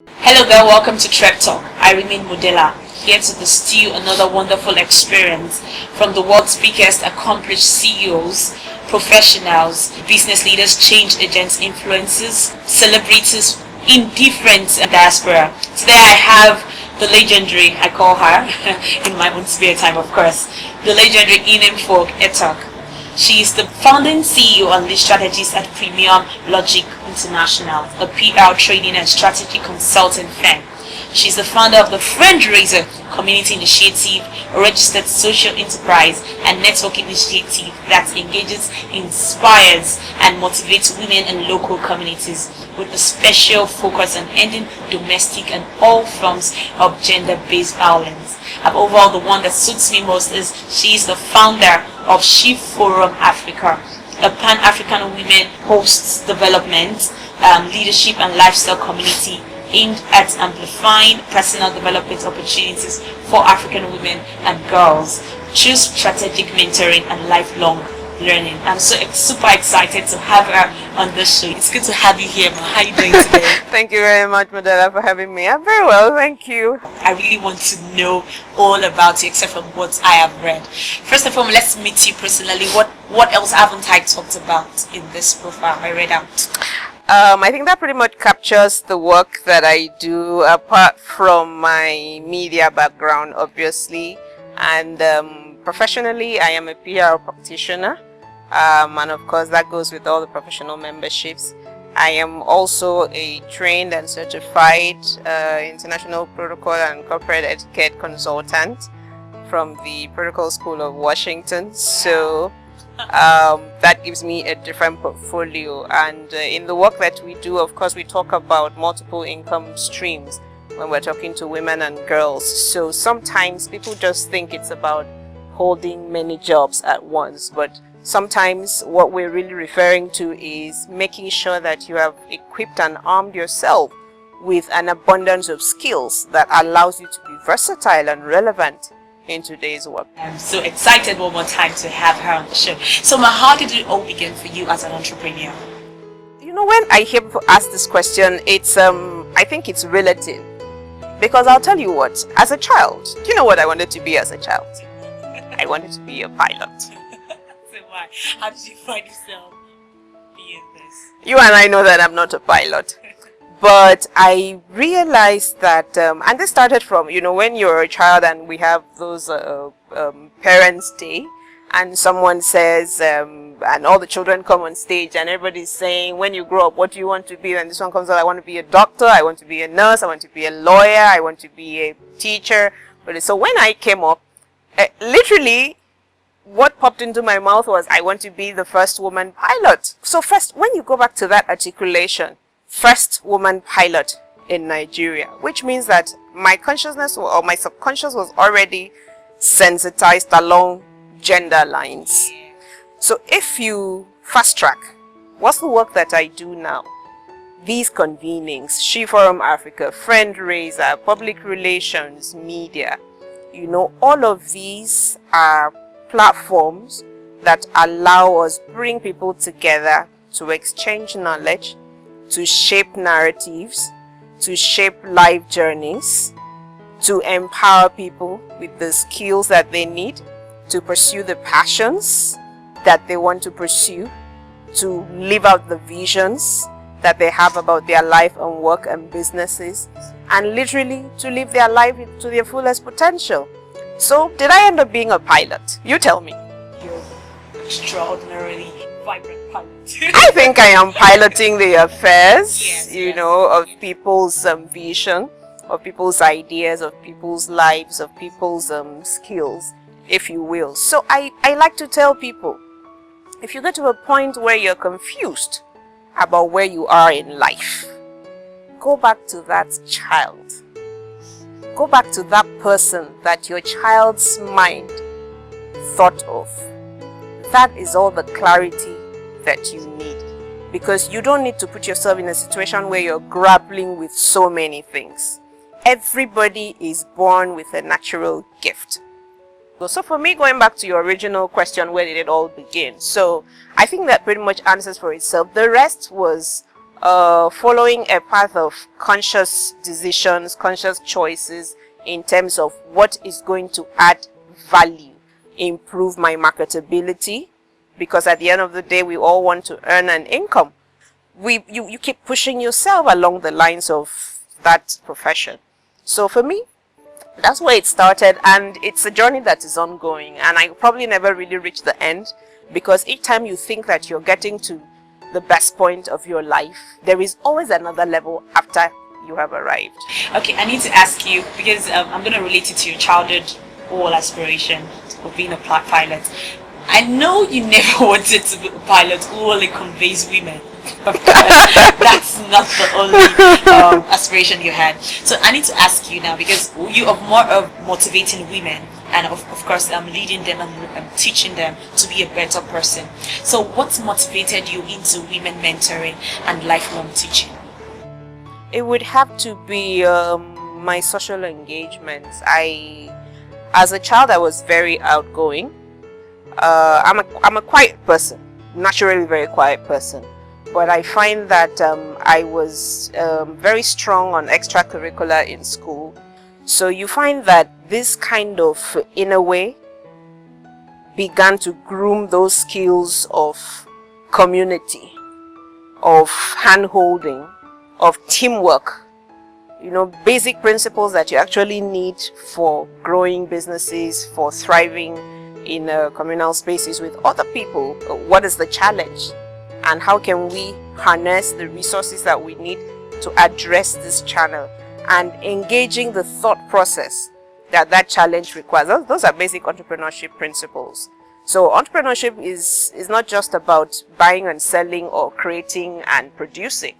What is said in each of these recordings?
Hello there, welcome to Treptalk. I remain Modella, here to distill another wonderful experience from the world's biggest accomplished CEOs, professionals, business leaders, change agents, influencers, celebrities in different diaspora. Today I have the legendary, I call her, in my own spare time of course, the legendary Inimfon Etuk. She is the founding CEO and lead strategist at Premium Logic International, a PR training and strategy consulting firm. She is the founder of the Friendraiser community initiative, a registered social enterprise and network initiative that engages, inspires, and motivates women and local communities with a special focus on ending domestic and all forms of gender-based violence. And overall, the one that suits me most is she is the founder of SheForumAfrica, a Pan-African women hosts development, leadership and lifestyle community aimed at amplifying personal development opportunities for African women and girls through strategic mentoring and lifelong learning. I'm so super excited to have her on the show. It's good to have you here, Ma. How are you doing today? Thank you very much, Modella, for having me. I'm very well, thank you. I really want to know all about you except from what I have read. First of all, let's meet you personally. What else haven't I talked about in this profile I read out? I think that pretty much captures the work that I do apart from my media background, obviously. And professionally, I am a PR practitioner. And of course, that goes with all the professional memberships. I am also a trained and certified international protocol and corporate etiquette consultant from the Protocol School of Washington. So that gives me a different portfolio, and in the work that we do, of course, we talk about multiple income streams when we're talking to women and girls. So sometimes people just think it's about holding many jobs at once, but sometimes what we're really referring to is making sure that you have equipped and armed yourself with an abundance of skills that allows you to be versatile and relevant in today's work. I'm so excited one more time to have her on the show. So, Ma, how did it all begin for you as an entrepreneur? You know, when I hear people ask this question, it's I think it's relative, because I'll tell you what, as a child, do you know what I wanted to be as a child? I wanted to be a pilot. So why? How did you find yourself being this? You and I know that I'm not a pilot. But I realized that, and this started from, you know, when you're a child and we have those parents' day, and someone says, and all the children come on stage and everybody's saying, when you grow up, what do you want to be? And this one comes out, I want to be a doctor, I want to be a nurse, I want to be a lawyer, I want to be a teacher. So when I came up, literally, what popped into my mouth was, I want to be the first woman pilot. So first, when you go back to that articulation, first woman pilot in Nigeria, which means that my consciousness or my subconscious was already sensitized along gender lines. So if you fast track, what's the work that I do now? These convenings, SheForumAfrica, Friendraiser, public relations, media, you know, all of these are platforms that allow us bring people together to exchange knowledge, to shape narratives, to shape life journeys, to empower people with the skills that they need to pursue the passions that they want to pursue, to live out the visions that they have about their life and work and businesses, and literally to live their life to their fullest potential. So, did I end up being a pilot? You tell me. You're extraordinarily vibrant pilot. I think I am piloting the affairs, Yes, you yes. know, of people's vision, of people's ideas, of people's lives, of people's skills, if you will. So I like to tell people, if you get to a point where you're confused about where you are in life, go back to that child. Go back to that person that your child's mind thought of. That is all the clarity that you need, because you don't need to put yourself in a situation where you're grappling with so many things. Everybody is born with a natural gift. So for me, going back to your original question, where did it all begin? So I think that pretty much answers for itself. The rest was following a path of conscious decisions, conscious choices in terms of what is going to add value, improve my marketability, because at the end of the day, we all want to earn an income. You keep pushing yourself along the lines of that profession. So for me, that's where it started, and it's a journey that is ongoing, and I probably never really reach the end, because each time you think that you're getting to the best point of your life, there is always another level after you have arrived. Okay, I need to ask you, because I'm going to relate it to your childhood goal aspiration of being a pilot. I know you never wanted to be a pilot who only conveys women. That's not the only aspiration you had. So I need to ask you now, because you are more of motivating women and of course leading them and teaching them to be a better person. So what motivated you into women mentoring and lifelong teaching? It would have to be my social engagements. As a child, I was very outgoing. I'm a quiet person, naturally very quiet person. But I find that I was very strong on extracurricular in school. So you find that this kind of, in a way, began to groom those skills of community, of hand-holding, of teamwork. You know, basic principles that you actually need for growing businesses, for thriving in communal spaces with other people. What is the challenge? And how can we harness the resources that we need to address this channel, and engaging the thought process that challenge requires. Those are basic entrepreneurship principles. So entrepreneurship is not just about buying and selling or creating and producing.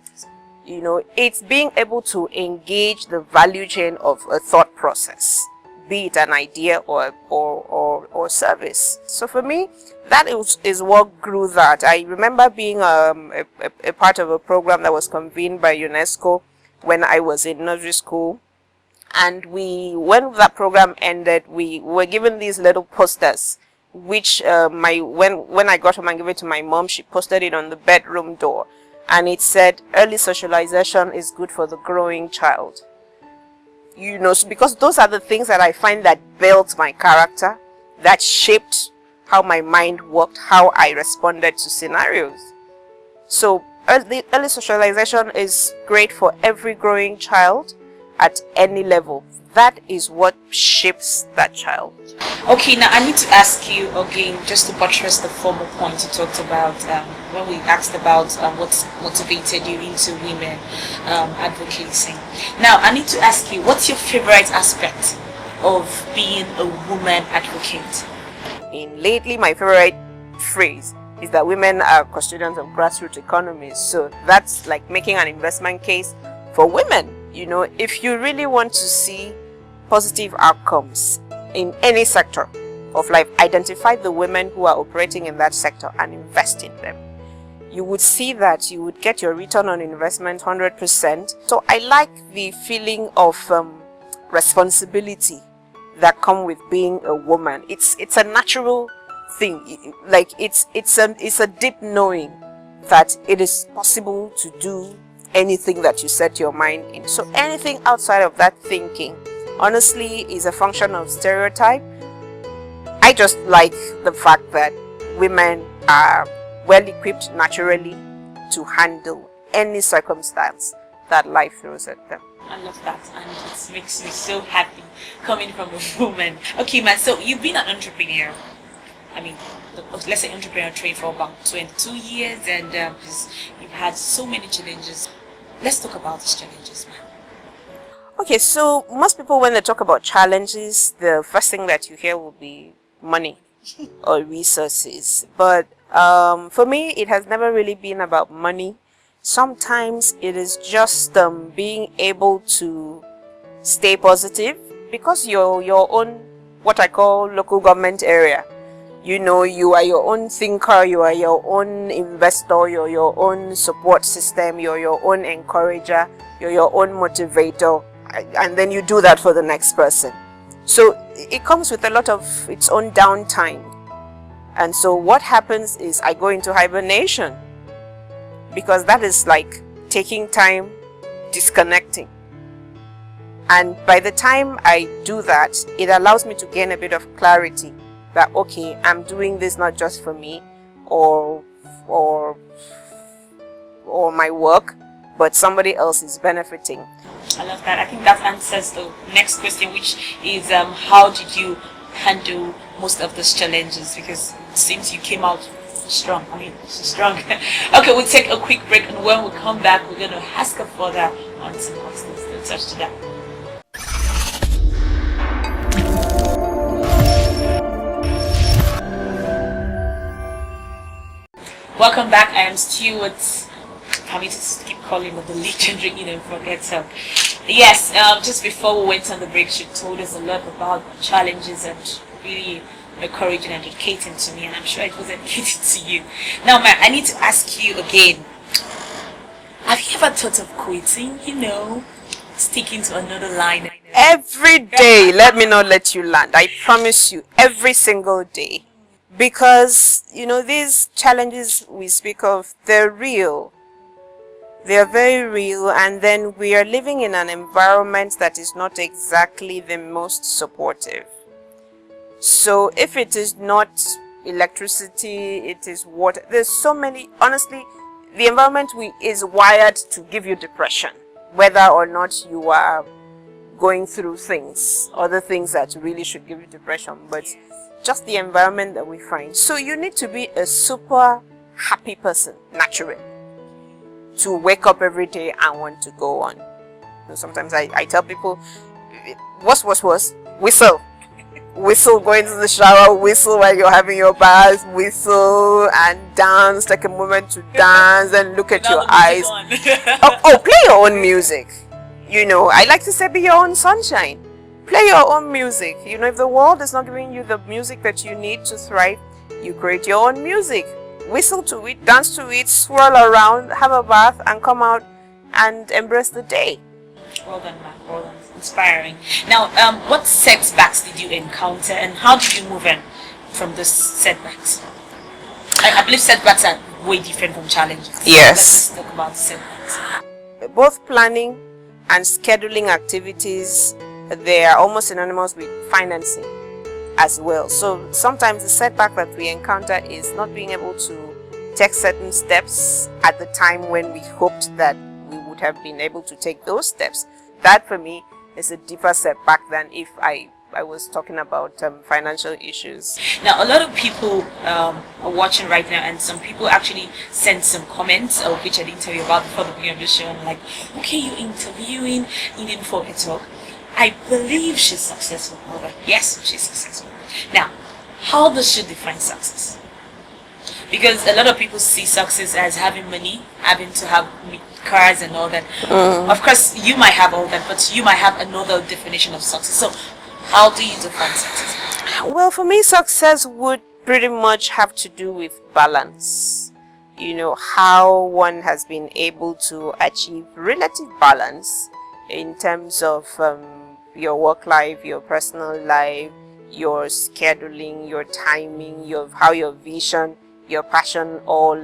You know, it's being able to engage the value chain of a thought process, be it an idea or service. So for me, that is what grew that. I remember being a part of a program that was convened by UNESCO when I was in nursery school, and when that program ended, we were given these little posters, which when I got home and gave it to my mom, she posted it on the bedroom door, and it said, "Early socialization is good for the growing child." You know, because those are the things that I find that built my character, that shaped how my mind worked, how I responded to scenarios. So early socialization is great for every growing child at any level. That is what shapes that child. Okay, now I need to ask you again, just to buttress the former point you talked about when we asked about what motivated you into women advocacy. Now I need to ask you, what's your favorite aspect of being a woman advocate? Lately, my favorite phrase is that women are custodians of grassroots economies. So that's like making an investment case for women. You know, if you really want to see positive outcomes in any sector of life, identify the women who are operating in that sector and invest in them. You would see that you would get your return on investment 100%. So I like the feeling of responsibility that come with being a woman. It's a natural thing. Like it's a deep knowing that it is possible to do anything that you set your mind in. So anything outside of that thinking, honestly, is a function of stereotype. I just like the fact that women are well equipped naturally to handle any circumstance that life throws at them. I love that, and it makes me so happy coming from a woman. Okay, man, so you've been an entrepreneur. I mean, let's say entrepreneur trade for about 22 years, and you've had so many challenges. Let's talk about these challenges, man. Okay, so most people, when they talk about challenges, the first thing that you hear will be money or resources. But for me, it has never really been about money. Sometimes it is just being able to stay positive, because you're your own, what I call, local government area. You know, you are your own thinker, you are your own investor, you're your own support system, you're your own encourager, you're your own motivator, and then you do that for the next person. So it comes with a lot of its own downtime. And so what happens is I go into hibernation, because that is like taking time, disconnecting. And by the time I do that, it allows me to gain a bit of clarity that, okay, I'm doing this not just for me or my work, but somebody else is benefiting. I love that. I think that answers the next question, which is how did you handle most of those challenges? Because it seems you came out strong. I mean, strong. Okay, we'll take a quick break, and when we come back, we're going to ask her further on some questions to touch to that. Welcome back. I am Stuart. I mean, to keep calling her the legendary Inimfon Etuk. Yes, just before we went on the break, she told us a lot about challenges and really encouraging and educating to me, and I'm sure it was educating to you. Now, man, I need to ask you again. Have you ever thought of quitting? Sticking to another line? Every day, let me not let you land. I promise you, every single day. Because, these challenges we speak of, they're real. They are very real, and then we are living in an environment that is not exactly the most supportive. So if it is not electricity, it is water. There's so many, honestly, the environment is wired to give you depression, whether or not you are going through other things that really should give you depression, but just the environment that we find. So you need to be a super happy person, naturally, to wake up every day and want to go on. Sometimes I tell people, what's whistle. Whistle going to the shower, whistle while you're having your bath, whistle and dance, take a moment to dance and look at your eyes. Play your own music. I like to say, be your own sunshine. Play your own music. If the world is not giving you the music that you need to thrive, you create your own music. Whistle to it, dance to it, swirl around, have a bath, and come out and embrace the day. Well done, man. Well done. Inspiring. Now, what setbacks did you encounter, and how did you move on from those setbacks? I believe setbacks are way different from challenges. Yes. Let's talk about setbacks. Both planning and scheduling activities, they are almost synonymous with financing as well. So sometimes the setback that we encounter is not being able to take certain steps at the time when we hoped that we would have been able to take those steps. That for me is a deeper setback than if I was talking about financial issues. Now, a lot of people are watching right now, and some people actually sent some comments, which I didn't tell you about before the beginning of the show. I'm like, okay, you're interviewing Inimfon Etuk. I believe she's successful. Yes, she's successful. Now, how does she define success? Because a lot of people see success as having money, having to have cars and all that. Of course, you might have all that, but you might have another definition of success. So, how do you define success? Well, for me, success would pretty much have to do with balance. How one has been able to achieve relative balance in terms of your work life, your personal life, your scheduling, your timing, how your vision, your passion all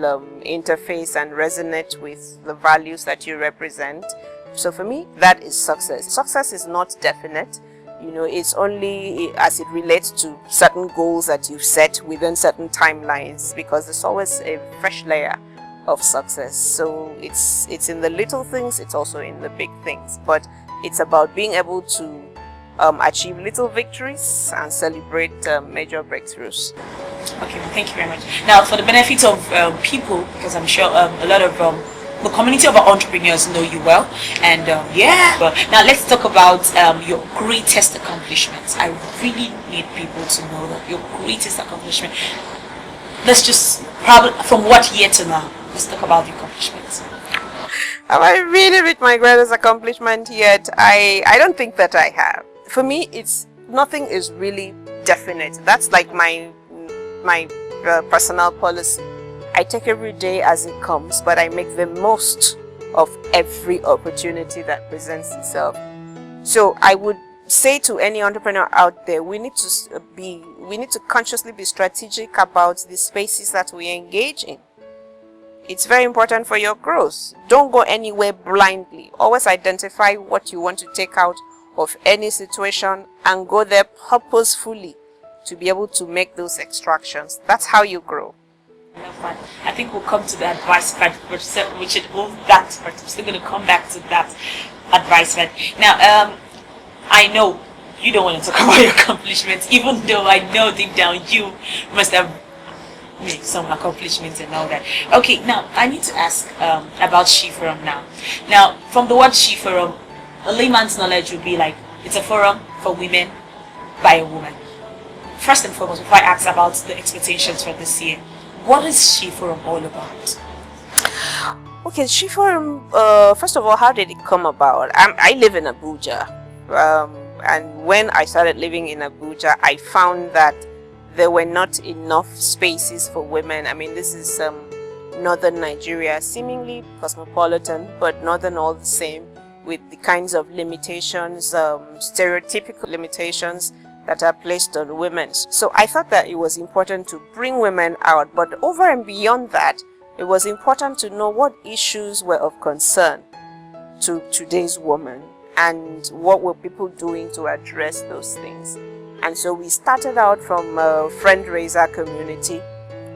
interface and resonate with the values that you represent. So for me, that is success. Success is not definite. It's only as it relates to certain goals that you've set within certain timelines, because there's always a fresh layer of success. So it's in the little things, it's also in the big things, but it's about being able to achieve little victories and celebrate major breakthroughs. Okay, thank you very much. Now, for the benefit of people, because I'm sure a lot of the community of our entrepreneurs know you well, and but now let's talk about your greatest accomplishments. I really need people to know that your greatest accomplishment. Let's just probably from what year to now. Let's talk about the accomplishments. Have I really reached my greatest accomplishment yet? I don't think that I have. For me, nothing is really definite. That's like my personal policy. I take every day as it comes, but I make the most of every opportunity that presents itself. So I would say to any entrepreneur out there, we need to consciously be strategic about the spaces that we engage in. It's very important for your growth. Don't go anywhere blindly. Always identify what you want to take out of any situation and go there purposefully to be able to make those extractions. That's how you grow. I think we'll come to the advice part, we should hold that part. I'm still going to come back to that advice part. Now, I know you don't want to talk about your accomplishments, even though I know deep down you must have made some accomplishments and all that. Okay, now I need to ask about SheForum now. Now, from the word SheForum, a layman's knowledge would be like, it's a forum for women by a woman. First and foremost, before I ask about the expectations for this year, what is SheForum all about? Okay, SheForum, first of all, how did it come about? I live in Abuja, and when I started living in Abuja, I found that there were not enough spaces for women. I mean, this is northern Nigeria, seemingly cosmopolitan, but northern all the same, with the kinds of limitations, stereotypical limitations that are placed on women. So I thought that it was important to bring women out, but over and beyond that, it was important to know what issues were of concern to today's woman and what were people doing to address those things. And so we started out from a fundraiser community,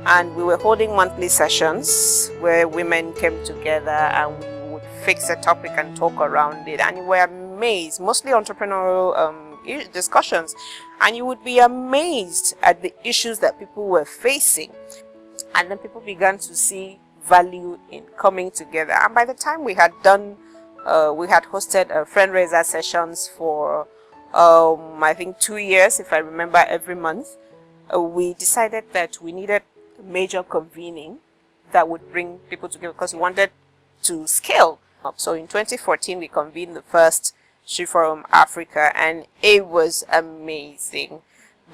and we were holding monthly sessions where women came together and we would fix a topic and talk around it, and we were amazed, mostly entrepreneurial discussions, and you would be amazed at the issues that people were facing. And then people began to see value in coming together, and by the time we had done we had hosted fundraiser sessions for I think 2 years, if I remember, every month. We decided that we needed major convening that would bring people together because we wanted to scale up. So in 2014 we convened the first SheForumAfrica, and it was amazing.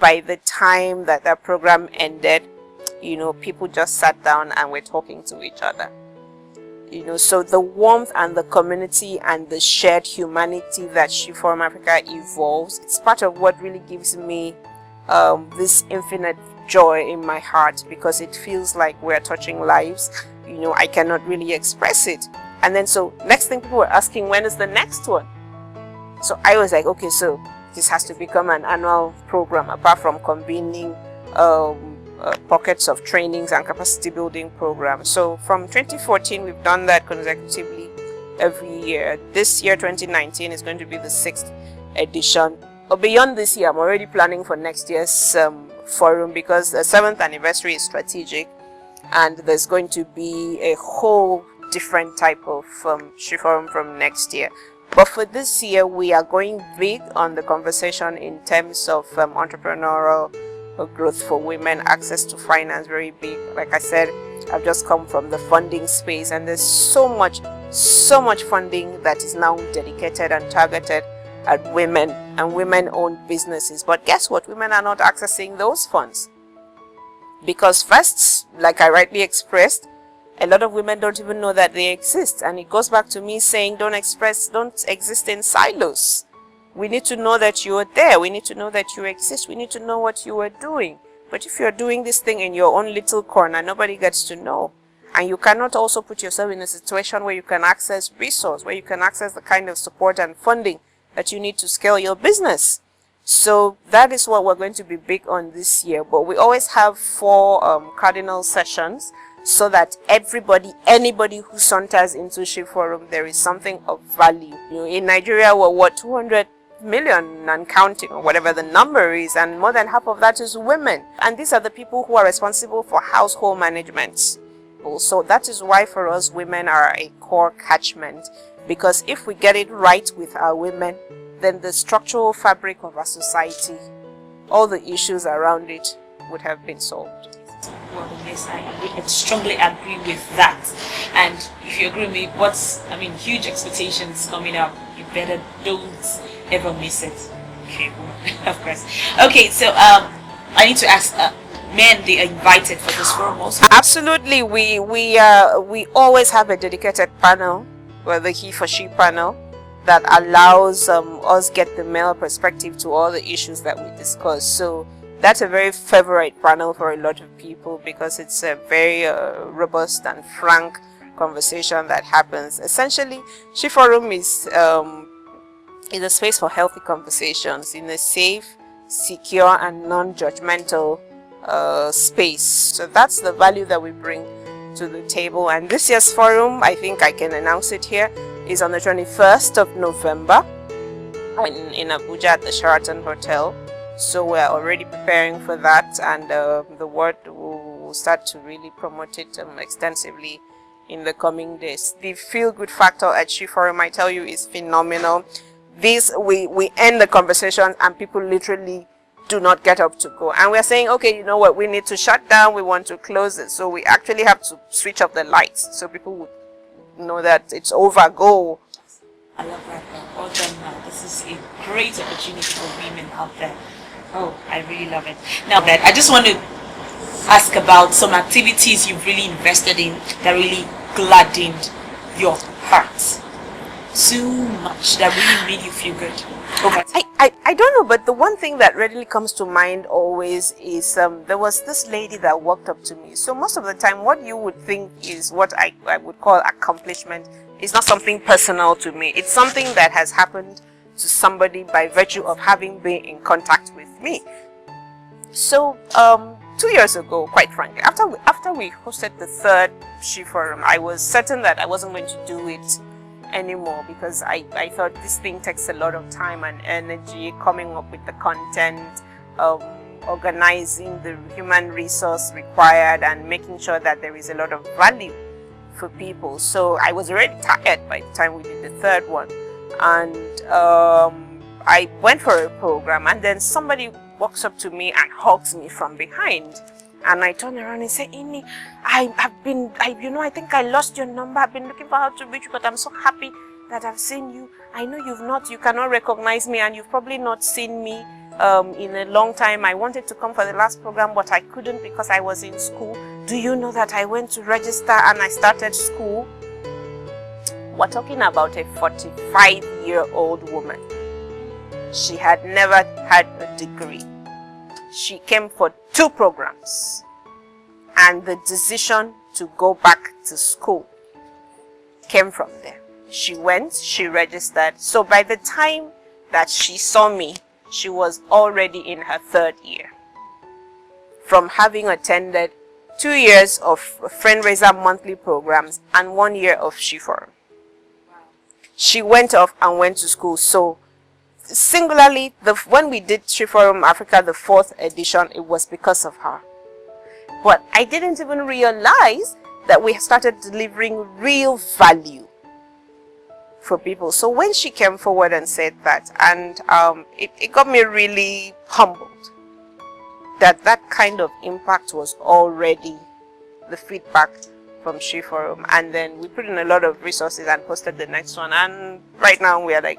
By the time that that program ended, you know, people just sat down and were talking to each other. You know, so the warmth and the community and the shared humanity that SheForumAfrica evolves, it's part of what really gives me this infinite joy in my heart, because it feels like we're touching lives. You know, I cannot really express it. And then so next thing, people were asking, when is the next one? So I was like, okay, so this has to become an annual program, apart from convening pockets of trainings and capacity building programs. So from 2014, we've done that consecutively every year. This year, 2019, is going to be the 6th edition. But beyond this year, I'm already planning for next year's forum, because the 7th anniversary is strategic, and there's going to be a whole different type of SheForum from next year. But for this year, we are going big on the conversation in terms of entrepreneurial growth for women, access to finance, very big. Like I said, I've just come from the funding space, and there's so much funding that is now dedicated and targeted at women and women-owned businesses. But guess what? Women are not accessing those funds, because first, like I rightly expressed, a lot of women don't even know that they exist. And it goes back to me saying, don't exist in silos. We need to know that you are there. We need to know that you exist. We need to know what you are doing. But if you're doing this thing in your own little corner, nobody gets to know. And you cannot also put yourself in a situation where you can access resource, where you can access the kind of support and funding that you need to scale your business. So that is what we're going to be big on this year. But we always have 4 cardinal sessions, so that anybody who saunters into SheForum, there is something of value. You know, in Nigeria, we're what, 200 million and counting, or whatever the number is, and more than half of that is women. And these are the people who are responsible for household management. So that is why for us, women are a core catchment, because if we get it right with our women, then the structural fabric of our society, all the issues around it, would have been solved. Well, yes, I strongly agree with that. And if you agree with me, huge expectations coming up. You better don't ever miss it. Okay, of course. Okay, so I need to ask, men, they are invited for this forum also? Absolutely. We always have a dedicated panel, the he for she panel, that allows us get the male perspective to all the issues that we discuss. So That's a very favorite panel for a lot of people because it's a very robust and frank conversation that happens. Essentially, SheForum is a space for healthy conversations in a safe, secure, and non-judgmental space. So that's the value that we bring to the table. And this year's forum, I think I can announce it here, is on the 21st of November in Abuja at the Sheraton Hotel. So we're already preparing for that, and the word will start to really promote it extensively in the coming days. The feel-good factor at SheForum, I tell you, is phenomenal. We end the conversation and people literally do not get up to go, and we're saying, okay, you know what, we need to shut down, we want to close it, so we actually have to switch off the lights so people would know that it's over. Go. I love that. Well done, man. This is a great opportunity for women out there. Oh, I really love it. Now, I just want to ask about some activities you've really invested in that really gladdened your heart so much, that really made you feel good. I don't know, but the one thing that readily comes to mind always is there was this lady that walked up to me. So most of the time, what you would think is what I would call accomplishment is not something personal to me. It's something that has happened to somebody by virtue of having been in contact with me. So 2 years ago, quite frankly, after we hosted the third SheForum, I was certain that I wasn't going to do it anymore because I thought this thing takes a lot of time and energy, coming up with the content, organizing the human resource required, and making sure that there is a lot of value for people. So I was already tired by the time we did the third one, and I went for a program, and then somebody walks up to me and hugs me from behind. And I turn around and say, Ini, I think I lost your number. I've been looking for how to reach you, but I'm so happy that I've seen you. I know you cannot recognize me, and you've probably not seen me in a long time. I wanted to come for the last program, but I couldn't because I was in school. Do you know that I went to register and I started school? We're talking about a 45-year-old woman. She had never had a degree. She came for 2 programs, and the decision to go back to school came from there. She went, she registered. So by the time that she saw me, she was already in her 3rd year, from having attended 2 years of Friendraiser monthly programs and 1 year of SheForum. She went off and went to school. So singularly, when we did SheForumAfrica, the 4th edition, it was because of her. But I didn't even realize that we started delivering real value for people. So when she came forward and said that, and it got me really humbled that kind of impact was already the feedback from SheForum. And then we put in a lot of resources and posted the next one, and right now we are like,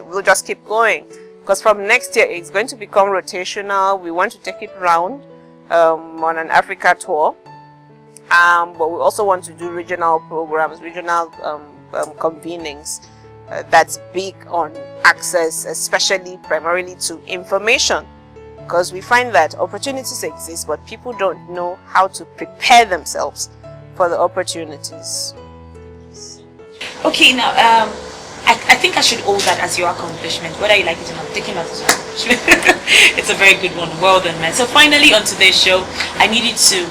we'll just keep going, because from next year it's going to become rotational. We want to take it round on an Africa tour, but we also want to do regional programs, regional convenings that's big on access, especially primarily to information, because we find that opportunities exist, but people don't know how to prepare themselves for the opportunities. Okay, now I think I should hold that as your accomplishment, whether you like it or not. Taking that as your accomplishment. It's a very good one. Well done, man. So finally on today's show, I needed to,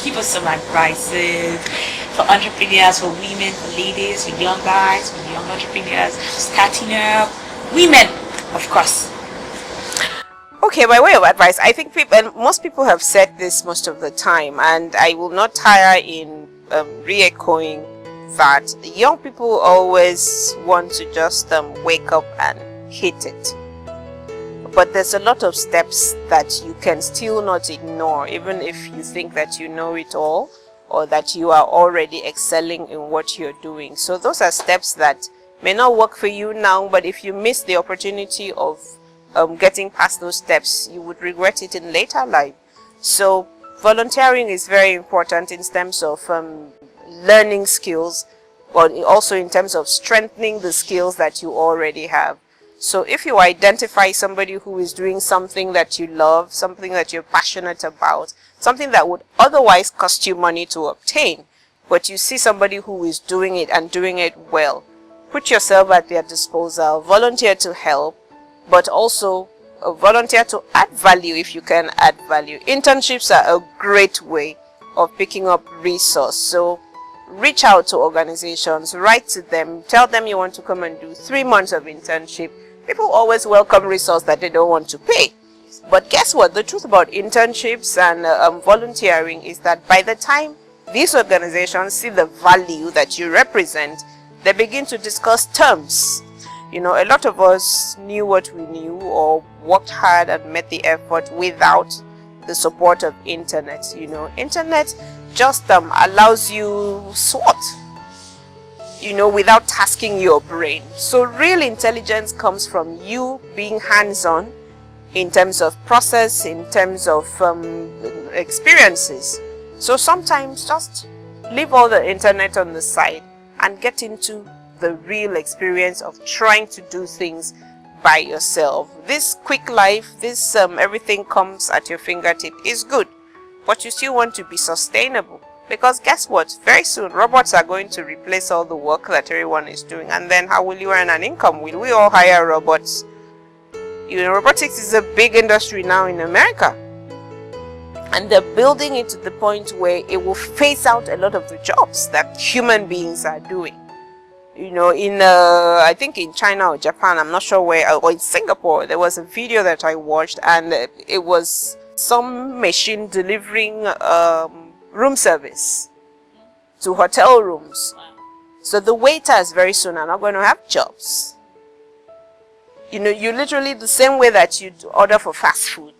give us some advices for entrepreneurs, for women, for ladies, for young guys, for young entrepreneurs, starting up, women, of course. Okay, by way of advice, I think most people have said this most of the time, and I will not tire in re-echoing that young people always want to just wake up and hit it. But there's a lot of steps that you can still not ignore, even if you think that you know it all or that you are already excelling in what you're doing. So those are steps that may not work for you now, but if you miss the opportunity of getting past those steps, you would regret it in later life. So volunteering is very important in terms of learning skills, but also in terms of strengthening the skills that you already have. So if you identify somebody who is doing something that you love, something that you're passionate about, something that would otherwise cost you money to obtain, but you see somebody who is doing it and doing it well, put yourself at their disposal, volunteer to help, but also volunteer to add value if you can add value. Internships are a great way of picking up resource. So reach out to organizations, write to them, tell them you want to come and do 3 months of internship. People always welcome resource that they don't want to pay. But guess what? The truth about internships and volunteering is that by the time these organizations see the value that you represent, they begin to discuss terms. You know, a lot of us knew what we knew or worked hard and met the effort without the support of internet. You know, internet just allows you SWOT, you know, without tasking your brain. So real intelligence comes from you being hands-on in terms of process, in terms of experiences. So sometimes just leave all the internet on the side and get into the real experience of trying to do things by yourself. This quick life, this everything comes at your fingertip is good, but you still want to be sustainable, because guess what? Very soon robots are going to replace all the work that everyone is doing, and then how will you earn an income? Will we all hire robots? You know, robotics is a big industry now in America, and they're building it to the point where it will phase out a lot of the jobs that human beings are doing. You know, in I think in China or Japan, I'm not sure where, or in Singapore, there was a video that I watched, and it was some machine delivering room service to hotel rooms. So the waiters very soon are not going to have jobs. You know, you literally, the same way that you order for fast food,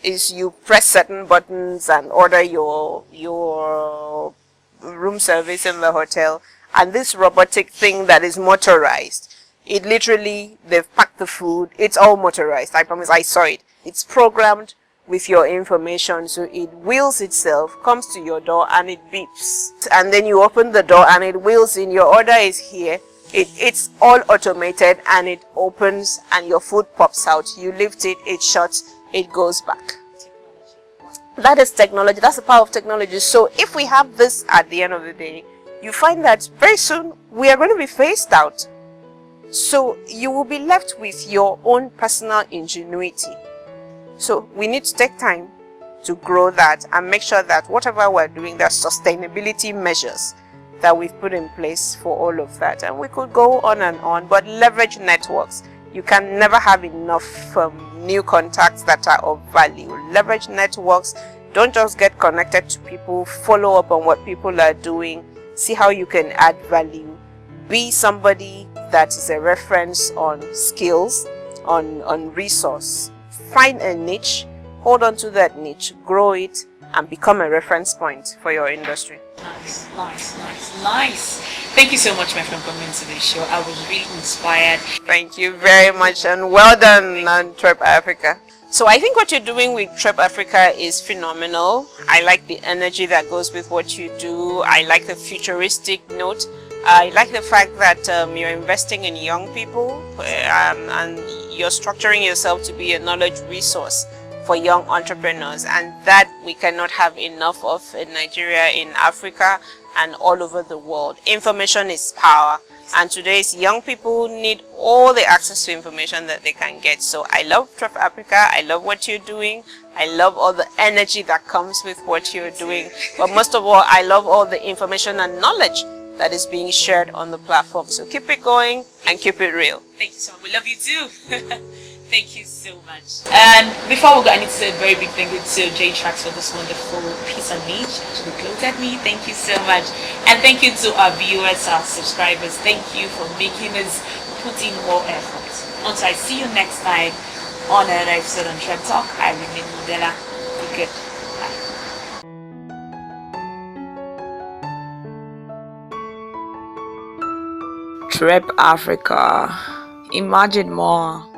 is you press certain buttons and order your room service in the hotel. And this robotic thing that is motorized, it literally, they've packed the food, it's all motorized. I promise, I saw it. It's programmed with your information, so it wheels itself, comes to your door, and it beeps. And then you open the door and it wheels in, your order is here. It's all automated, and it opens and your food pops out. You lift it, it shuts, it goes back. That is technology. That's the power of technology. So if we have this at the end of the day, you find that very soon we are going to be phased out. So you will be left with your own personal ingenuity. So we need to take time to grow that and make sure that whatever we're doing, there are sustainability measures that we've put in place for all of that. And we could go on and on, but leverage networks. You can never have enough new contacts that are of value. Leverage networks. Don't just get connected to people. Follow up on what people are doing. See how you can add value. Be somebody that is a reference on skills, on resource. Find a niche, hold on to that niche, grow it, and become a reference point for your industry. Nice, nice, nice, nice. Thank you so much, my friend, for coming to the show. I was really inspired. Thank you very much, and well done on TrepAfrica. So I think what you're doing with TrepAfrica is phenomenal. I like the energy that goes with what you do. I like the futuristic note. I like the fact that you're investing in young people and you're structuring yourself to be a knowledge resource for young entrepreneurs, and that we cannot have enough of in Nigeria, in Africa, and all over the world. Information is power. And today's young people need all the access to information that they can get. So I love TrepAfrica. I love what you're doing. I love all the energy that comes with what you're doing. But most of all, I love all the information and knowledge that is being shared on the platform. So keep it going and keep it real. Thank you so much. We love you too. Thank you so much. And before we go, I need to say a very big thank you to J Tracks for this wonderful piece on me. She actually gloated at me. Thank you so much. And thank you to our viewers, our subscribers. Thank you for making us put in more effort. Until I see you next time on another episode on Treptalk, I remain Modela. Be good. Bye. TrepAfrica. Imagine more.